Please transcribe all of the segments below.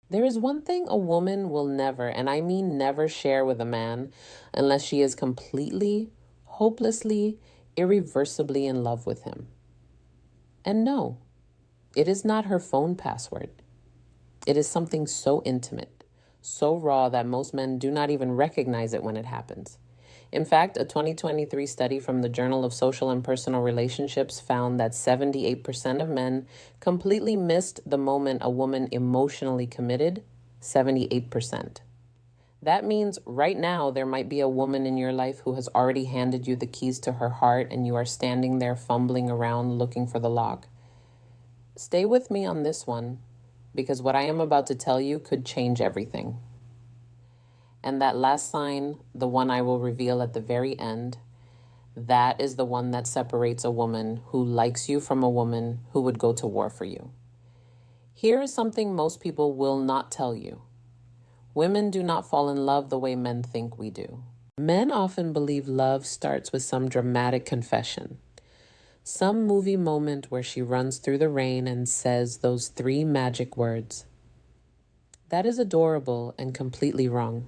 There is one thing a woman will never, and I mean never, share with a man unless she is completely, hopelessly, irreversibly in love with him. And no, it is not her phone password. It is something so intimate, so raw that most men do not even recognize it when it happens. In fact, a 2023 study from the Journal of Social and Personal Relationships found that 78% of men completely missed the moment a woman emotionally committed. 78%. That means right now there might be a woman in your life who has already handed you the keys to her heart and you are standing there fumbling around looking for the lock. Stay with me on this one because what I am about to tell you could change everything. And that last sign, the one I will reveal at the very end, that is the one that separates a woman who likes you from a woman who would go to war for you. Here is something most people will not tell you. Women do not fall in love the way men think we do. Men often believe love starts with some dramatic confession, some movie moment where she runs through the rain and says those three magic words. That is adorable and completely wrong.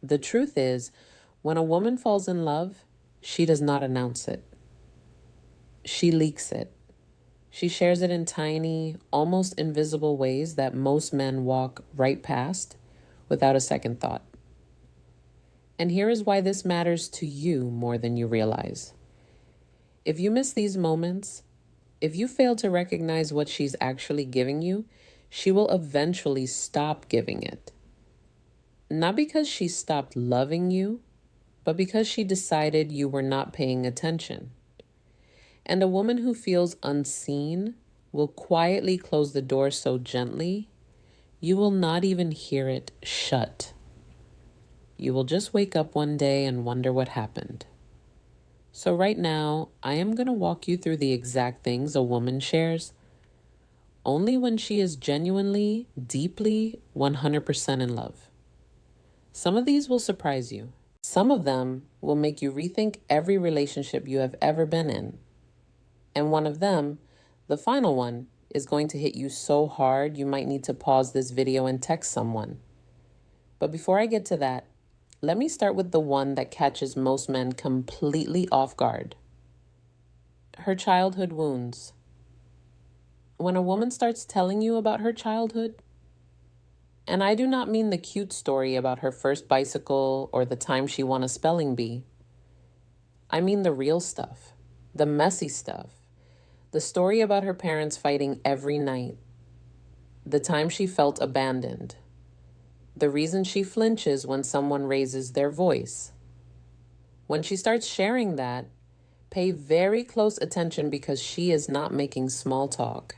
The truth is, when a woman falls in love, she does not announce it. She leaks it. She shares it in tiny, almost invisible ways that most men walk right past without a second thought. And here is why this matters to you more than you realize. If you miss these moments, if you fail to recognize what she's actually giving you, she will eventually stop giving it. Not because she stopped loving you, but because she decided you were not paying attention. And a woman who feels unseen will quietly close the door so gently, you will not even hear it shut. You will just wake up one day and wonder what happened. So right now, I am going to walk you through the exact things a woman shares only when she is genuinely, deeply, 100% in love. Some of these will surprise you. Some of them will make you rethink every relationship you have ever been in. And one of them, the final one, is going to hit you so hard you might need to pause this video and text someone. But before I get to that, let me start with the one that catches most men completely off guard. Her childhood wounds. When a woman starts telling you about her childhood, and I do not mean the cute story about her first bicycle or the time she won a spelling bee. I mean the real stuff, the messy stuff, the story about her parents fighting every night, the time she felt abandoned, the reason she flinches when someone raises their voice. When she starts sharing that, pay very close attention because she is not making small talk.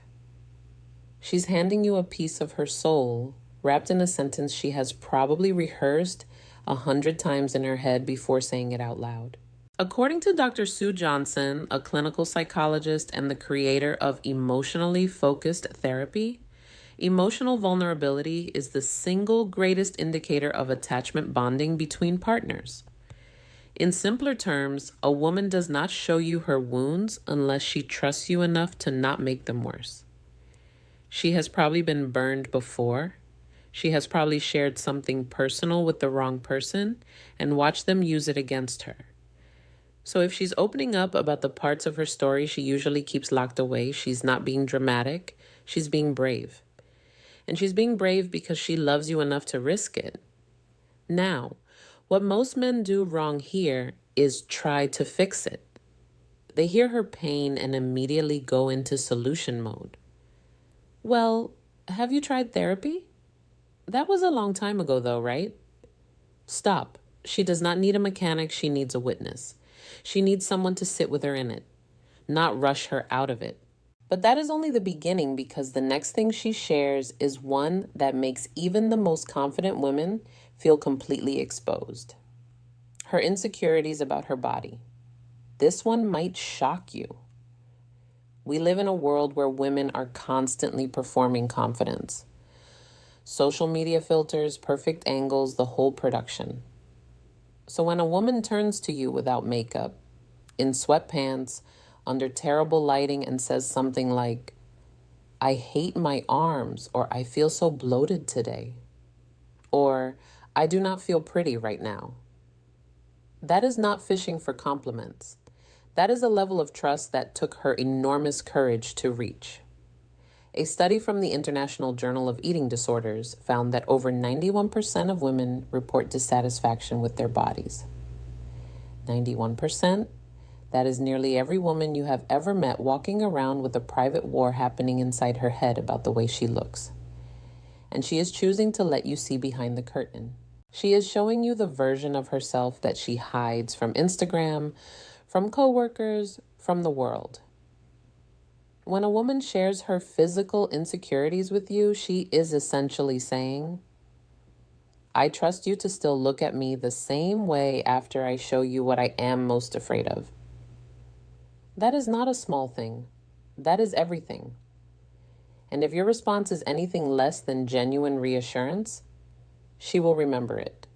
She's handing you a piece of her soul wrapped in a sentence she has probably rehearsed 100 times in her head before saying it out loud. According to Dr. Sue Johnson, a clinical psychologist and the creator of emotionally focused therapy, emotional vulnerability is the single greatest indicator of attachment bonding between partners. In simpler terms, a woman does not show you her wounds unless she trusts you enough to not make them worse. She has probably been burned before. She has probably shared something personal with the wrong person and watched them use it against her. So if she's opening up about the parts of her story she usually keeps locked away, she's not being dramatic, she's being brave. And she's being brave because she loves you enough to risk it. Now, what most men do wrong here is try to fix it. They hear her pain and immediately go into solution mode. Well, have you tried therapy? That was a long time ago though, right? Stop. She does not need a mechanic, she needs a witness. She needs someone to sit with her in it, not rush her out of it. But that is only the beginning because the next thing she shares is one that makes even the most confident women feel completely exposed. Her insecurities about her body. This one might shock you. We live in a world where women are constantly performing confidence. Social media filters, perfect angles, the whole production. So when a woman turns to you without makeup, in sweatpants, under terrible lighting, and says something like, I hate my arms, or I feel so bloated today, or I do not feel pretty right now. That is not fishing for compliments. That is a level of trust that took her enormous courage to reach. A study from the International Journal of Eating Disorders found that over 91% of women report dissatisfaction with their bodies. 91%? That is nearly every woman you have ever met walking around with a private war happening inside her head about the way she looks. And she is choosing to let you see behind the curtain. She is showing you the version of herself that she hides from Instagram, from coworkers, from the world. When a woman shares her physical insecurities with you, she is essentially saying, I trust you to still look at me the same way after I show you what I am most afraid of. That is not a small thing. That is everything. And if your response is anything less than genuine reassurance, she will remember it.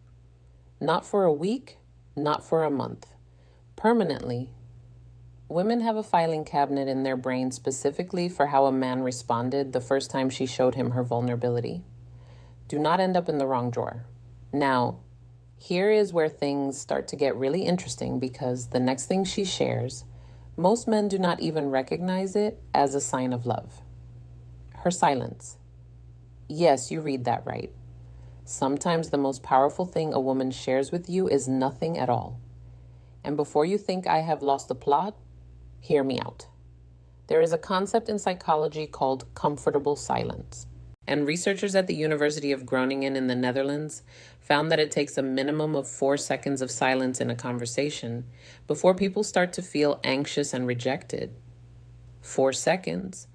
Not for a week, not for a month. Permanently. Women have a filing cabinet in their brain specifically for how a man responded the first time she showed him her vulnerability. Do not end up in the wrong drawer. Now, here is where things start to get really interesting, because the next thing she shares, most men do not even recognize it as a sign of love. Her silence. Yes, you read that right. Sometimes the most powerful thing a woman shares with you is nothing at all. And before you think I have lost the plot, hear me out. There is a concept in psychology called comfortable silence. And researchers at the University of Groningen in the Netherlands found that it takes a minimum of 4 seconds of silence in a conversation before people start to feel anxious and rejected. 4 seconds.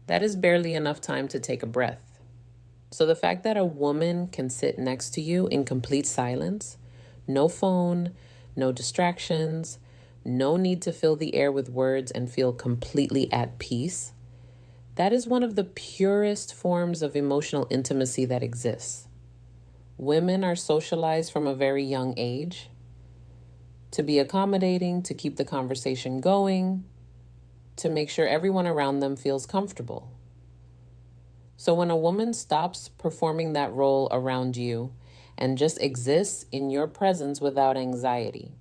That is barely enough time to take a breath. So the fact that a woman can sit next to you in complete silence, no phone, no distractions, no need to fill the air with words and feel completely at peace, that is one of the purest forms of emotional intimacy that exists. Women are socialized from a very young age to be accommodating, to keep the conversation going, to make sure everyone around them feels comfortable. So when a woman stops performing that role around you and just exists in your presence without anxiety,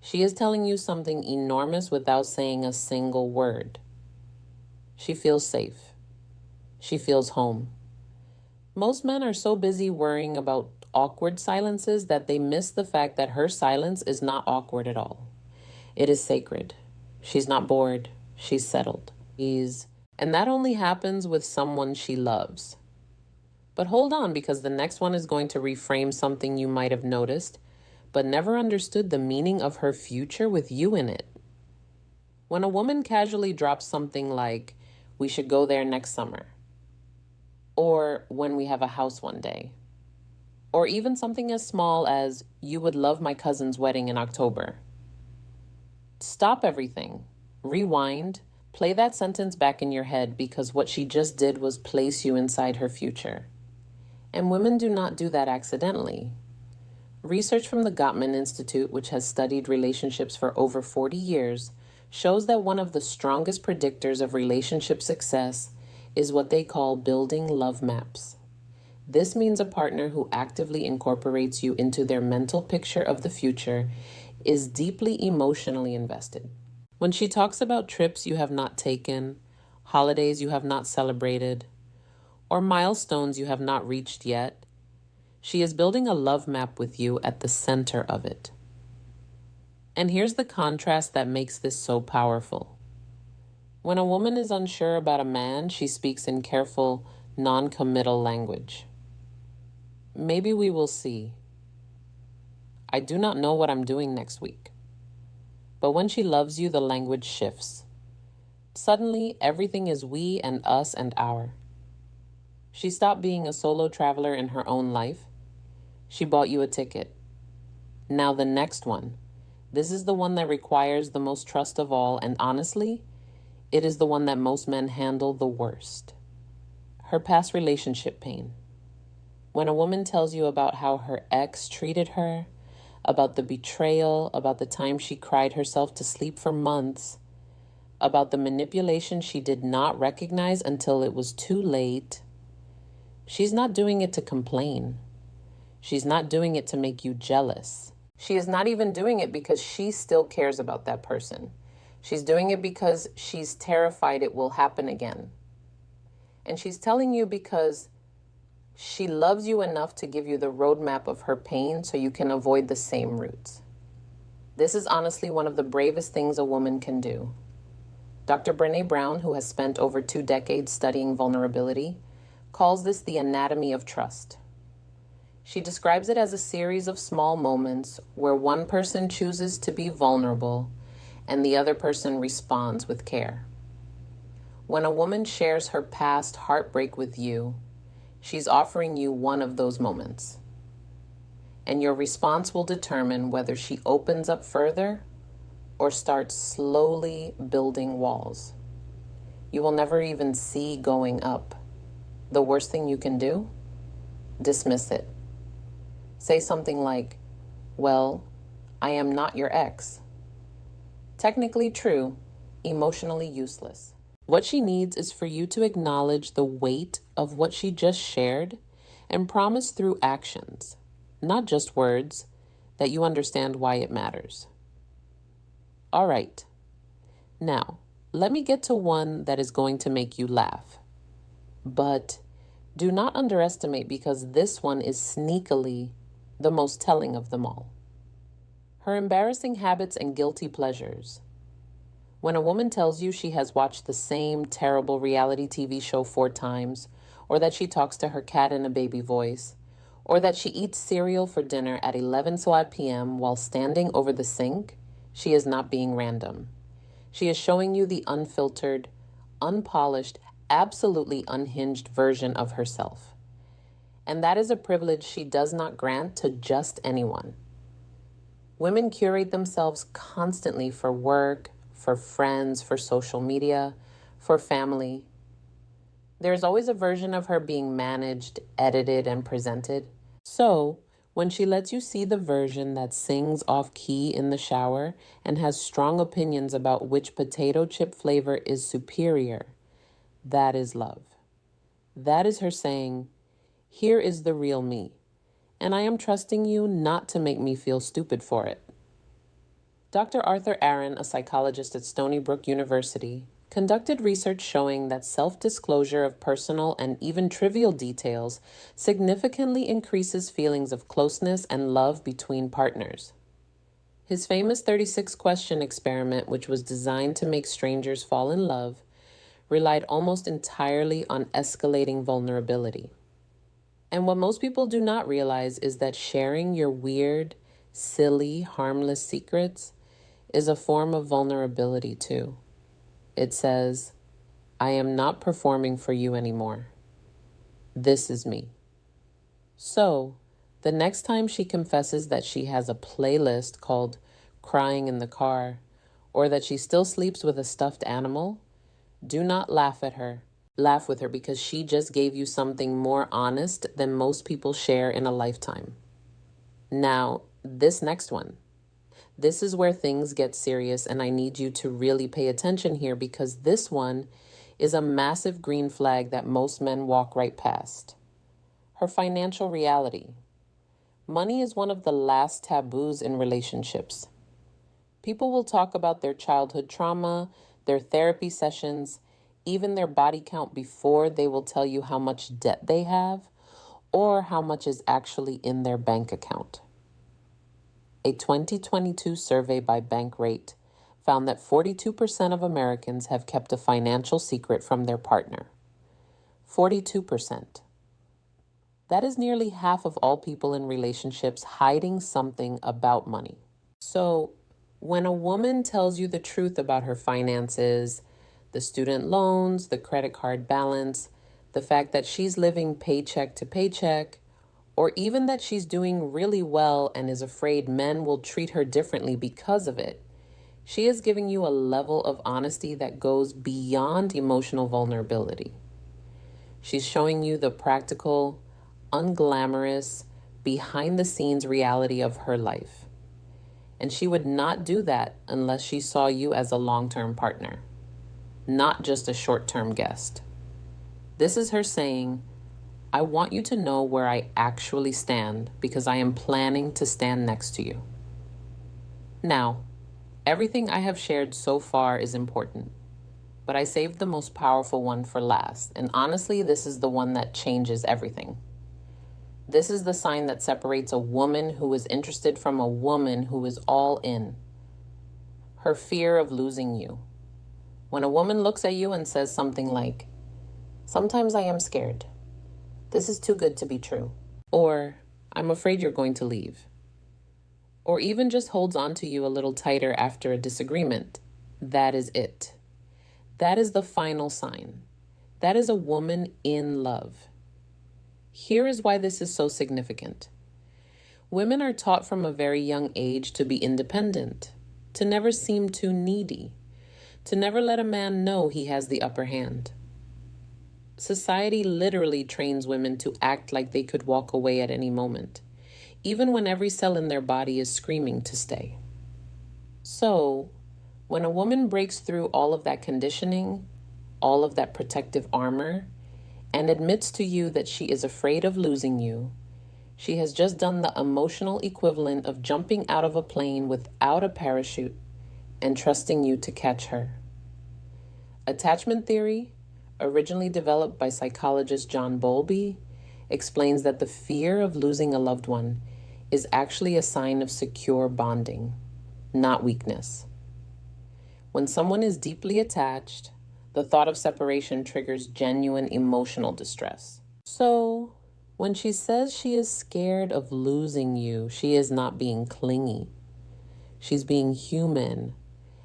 she is telling you something enormous without saying a single word. She feels safe. She feels home. Most men are so busy worrying about awkward silences that they miss the fact that her silence is not awkward at all. It is sacred. She's not bored. She's settled. And that only happens with someone she loves. But hold on, because the next one is going to reframe something you might have noticed, but never understood the meaning of her future with you in it. When a woman casually drops something like, we should go there next summer, or when we have a house one day, or even something as small as, you would love my cousin's wedding in October. Stop everything, rewind, play that sentence back in your head, because what she just did was place you inside her future. And women do not do that accidentally. Research from the Gottman Institute, which has studied relationships for over 40 years, shows that one of the strongest predictors of relationship success is what they call building love maps. This means a partner who actively incorporates you into their mental picture of the future is deeply emotionally invested. When she talks about trips you have not taken, holidays you have not celebrated, or milestones you have not reached yet, she is building a love map with you at the center of it. And here's the contrast that makes this so powerful. When a woman is unsure about a man, she speaks in careful, non-committal language. Maybe we will see. I do not know what I'm doing next week. But when she loves you, the language shifts. Suddenly, everything is we and us and our. She stopped being a solo traveler in her own life. She bought you a ticket. Now the next one. This is the one that requires the most trust of all, and honestly, it is the one that most men handle the worst. Her past relationship pain. When a woman tells you about how her ex treated her, about the betrayal, about the time she cried herself to sleep for months, about the manipulation she did not recognize until it was too late. She's not doing it to complain. She's not doing it to make you jealous. She is not even doing it because she still cares about that person. She's doing it because she's terrified it will happen again. And she's telling you because she loves you enough to give you the roadmap of her pain so you can avoid the same routes. This is honestly one of the bravest things a woman can do. Dr. Brené Brown, who has spent over 2 decades studying vulnerability, calls this the anatomy of trust. She describes it as a series of small moments where one person chooses to be vulnerable and the other person responds with care. When a woman shares her past heartbreak with you, she's offering you one of those moments. And your response will determine whether she opens up further or starts slowly building walls. You will never even see going up. The worst thing you can do? Dismiss it. Say something like, well, I am not your ex. Technically true, emotionally useless. What she needs is for you to acknowledge the weight of what she just shared and promise through actions, not just words, that you understand why it matters. All right. Now, let me get to one that is going to make you laugh. But do not underestimate because this one is sneakily the most telling of them all. Her embarrassing habits and guilty pleasures. When a woman tells you she has watched the same terrible reality TV show 4 times, or that she talks to her cat in a baby voice, or that she eats cereal for dinner at 11 p.m. while standing over the sink, she is not being random. She is showing you the unfiltered, unpolished, absolutely unhinged version of herself. And that is a privilege she does not grant to just anyone. Women curate themselves constantly for work, for friends, for social media, for family. There's always a version of her being managed, edited, and presented. So, when she lets you see the version that sings off key in the shower and has strong opinions about which potato chip flavor is superior, that is love. That is her saying, here is the real me, and I am trusting you not to make me feel stupid for it. Dr. Arthur Aaron, a psychologist at Stony Brook University, conducted research showing that self-disclosure of personal and even trivial details significantly increases feelings of closeness and love between partners. His famous 36-question experiment, which was designed to make strangers fall in love, relied almost entirely on escalating vulnerability. And what most people do not realize is that sharing your weird, silly, harmless secrets is a form of vulnerability too. It says, I am not performing for you anymore. This is me. So, the next time she confesses that she has a playlist called Crying in the Car, or that she still sleeps with a stuffed animal, do not laugh at her. Laugh with her because she just gave you something more honest than most people share in a lifetime. Now, this next one. This is where things get serious, and I need you to really pay attention here because this one is a massive green flag that most men walk right past. Her financial reality. Money is one of the last taboos in relationships. People will talk about their childhood trauma, their therapy sessions, even their body count before they will tell you how much debt they have or how much is actually in their bank account. A 2022 survey by Bankrate found that 42% of Americans have kept a financial secret from their partner. 42%. That is nearly half of all people in relationships hiding something about money. So, when a woman tells you the truth about her finances, the student loans, the credit card balance, the fact that she's living paycheck to paycheck, or even that she's doing really well and is afraid men will treat her differently because of it, she is giving you a level of honesty that goes beyond emotional vulnerability. She's showing you the practical, unglamorous, behind-the-scenes reality of her life. And she would not do that unless she saw you as a long-term partner. not just a short-term guest. This is her saying, I want you to know where I actually stand because I am planning to stand next to you. Now, everything I have shared so far is important, but I saved the most powerful one for last, and honestly, this is the one that changes everything. This is the sign that separates a woman who is interested from a woman who is all in. Her fear of losing you. When a woman looks at you and says something like, sometimes I am scared. This is too good to be true. Or, I'm afraid you're going to leave. Or even just holds on to you a little tighter after a disagreement. That is it. That is the final sign. That is a woman in love. Here is why this is so significant. Women are taught from a very young age to be independent, to never seem too needy, to never let a man know he has the upper hand. Society literally trains women to act like they could walk away at any moment, even when every cell in their body is screaming to stay. So, when a woman breaks through all of that conditioning, all of that protective armor, and admits to you that she is afraid of losing you, she has just done the emotional equivalent of jumping out of a plane without a parachute and trusting you to catch her. Attachment theory, originally developed by psychologist John Bowlby, explains that the fear of losing a loved one is actually a sign of secure bonding, not weakness. When someone is deeply attached, the thought of separation triggers genuine emotional distress. So, when she says she is scared of losing you, she is not being clingy. She's being human.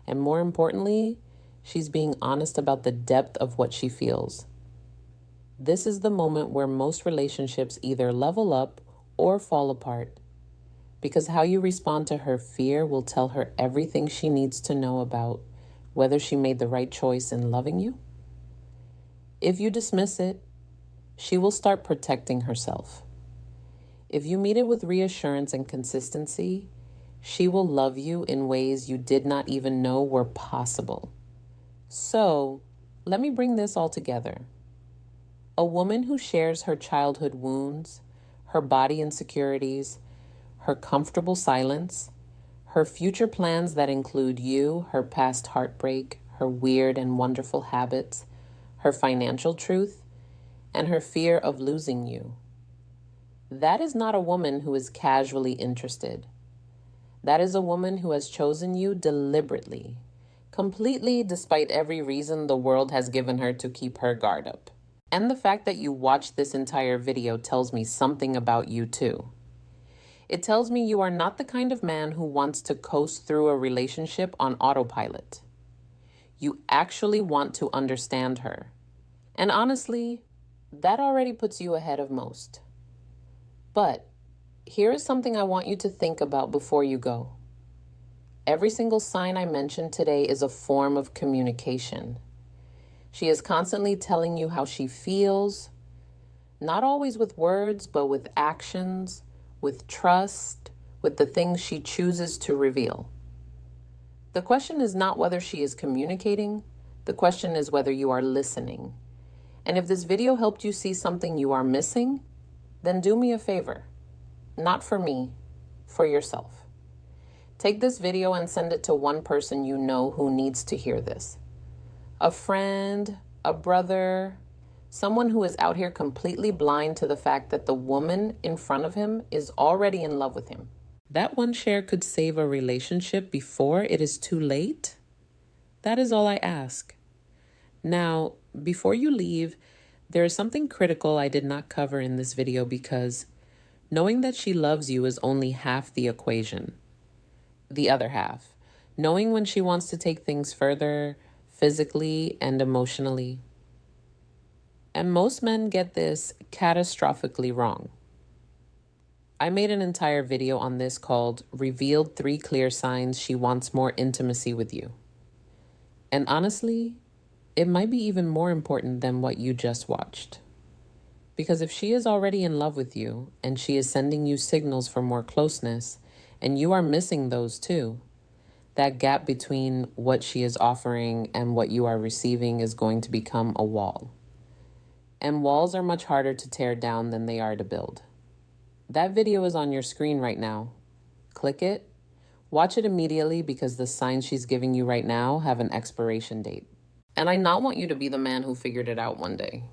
And more importantly, she's being honest about the depth of what she feels. This is the moment where most relationships either level up or fall apart, because how you respond to her fear will tell her everything she needs to know about whether she made the right choice in loving you. If you dismiss it, she will start protecting herself. If you meet it with reassurance and consistency, she will love you in ways you did not even know were possible. So, let me bring this all together. A woman who shares her childhood wounds, her body insecurities, her comfortable silence, her future plans that include you, her past heartbreak, her weird and wonderful habits, her financial truth, and her fear of losing you. That is not a woman who is casually interested. That is a woman who has chosen you deliberately, completely despite every reason the world has given her to keep her guard up. And the fact that you watched this entire video tells me something about you too. It tells me you are not the kind of man who wants to coast through a relationship on autopilot. You actually want to understand her. And honestly, that already puts you ahead of most. But here is something I want you to think about before you go. Every single sign I mentioned today is a form of communication. She is constantly telling you how she feels, not always with words, but with actions, with trust, with the things she chooses to reveal. The question is not whether she is communicating. The question is whether you are listening. And if this video helped you see something you are missing, then do me a favor. Not for me, for yourself. Take this video and send it to one person you know who needs to hear this. A friend, a brother, someone who is out here completely blind to the fact that the woman in front of him is already in love with him. That one share could save a relationship before it is too late. That is all I ask. Now, before you leave, there is something critical I did not cover in this video because knowing that she loves you is only half the equation. The other half, knowing when she wants to take things further, physically and emotionally. And most men get this catastrophically wrong. I made an entire video on this called Revealed 3 Clear Signs She Wants More Intimacy with You. And honestly, it might be even more important than what you just watched. Because if she is already in love with you and she is sending you signals for more closeness, and you are missing those too, that gap between what she is offering and what you are receiving is going to become a wall. And walls are much harder to tear down than they are to build. That video is on your screen right now. Click it. Watch it immediately because the signs she's giving you right now have an expiration date. And I not want you to be the man who figured it out one day.